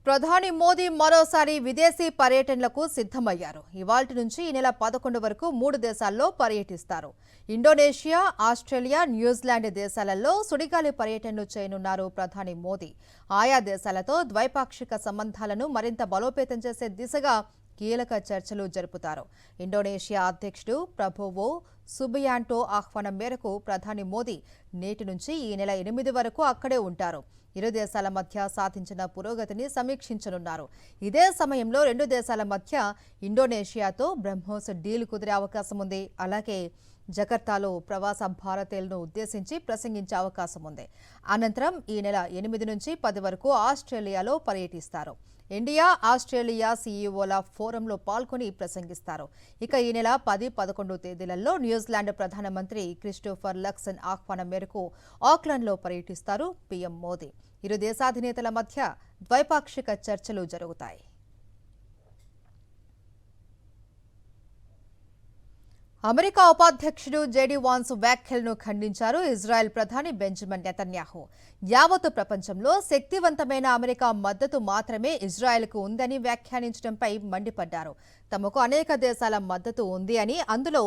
ప్రధాని మోదీ మరోసారి విదేశీ పర్యటనలకు సిద్ధమయ్యారు. ఇవాల్టి నుంచి ఈ నెల 11 వరకు 3 దేశాల్లో పర్యటిస్తారు. ఇండోనేషియా, ఆస్ట్రేలియా, న్యూజిలాండ్ దేశాలలో సుడిగాలి పర్యటనలు చేయనున్నారు ప్రధాని మోదీ. ఆయా దేశాలతో ద్వైపాక్షిక సంబంధాలను మరింత బలోపేతం చేసే దిశగా కీలక చర్చలు జరుపుతారు. ఇండోనేషియా అధ్యక్షుడు ప్రభువో సుబియాంటో ఆహ్వానం మేరకు ప్రధాని మోదీ నేటి నుంచి ఈ నెల 8 వరకు అక్కడే ఉంటారు. ఇరు దేశాల మధ్య సాధించిన పురోగతిని సమీక్షించనున్నారు. ఇదే సమయంలో రెండు దేశాల మధ్య ఇండోనేషియాతో బ్రహ్మోస్ డీల్ కుదిరే అవకాశం ఉంది. అలాగే జకర్తాలో ప్రవాస భారతీయులను ఉద్దేశించి ప్రసంగించే అవకాశం ఉంది. అనంతరం ఈ నెల 8 నుంచి 10 వరకు ఆస్ట్రేలియాలో పర్యటిస్తారు. ఇండియా, ఆస్ట్రేలియా సీఈఓల ఫోరంలో పాల్గొని ప్రసంగిస్తారు. ఇక ఈ నెల 10, 11 తేదీలలో న్యూజిలాండ్ ప్రధానమంత్రి క్రిస్టోఫర్ లక్సన్ ఆహ్వానం మేరకు ఆక్లాండ్లో పర్యటిస్తారు పీఎం మోదీ. ఇరు దేశాధినేతల మధ్య ద్వైపాక్షిక చర్చలు జరుగుతాయి. అమెరికా ఉపాధ్యక్షుడు జేడీ వాన్స్ వ్యాఖ్యలను ఖండించారు ఇజ్రాయెల్ ప్రధాని బెంజమిన్ నెతన్యాహు. యావత్ ప్రపంచంలో శక్తివంతమైన అమెరికా మద్దతు మాత్రమే ఇజ్రాయెల్కు ఉందని వ్యాఖ్యానించడంపై మండిపడ్డారు. తమకు అనేక దేశాల మద్దతు ఉంది అని, అందులో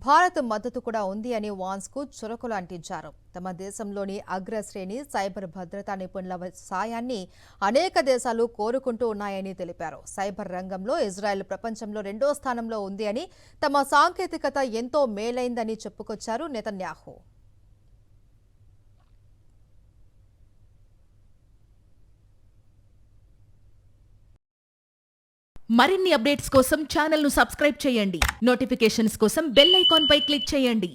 భారత్ మద్దతు కూడా ఉంది అని వాన్స్కు చురకలు అంటించారు. తమ దేశంలోని అగ్రశ్రేణి సైబర్ భద్రతా నిపుణుల సాయాన్ని అనేక దేశాలు కోరుకుంటూ ఉన్నాయని తెలిపారు. సైబర్ రంగంలో ఇజ్రాయెల్ ప్రపంచంలో 2వ స్థానంలో ఉంది అని, తమ సాంకేతికత ఎంతో మేలైందని చెప్పుకొచ్చారు నెతన్యాహు. మరిన్ని అప్డేట్స్ కోసం ఛానల్ ను సబ్స్క్రైబ్ చేయండి. నోటిఫికేషన్స్ కోసం బెల్ ఐకాన్ పై క్లిక్ చేయండి.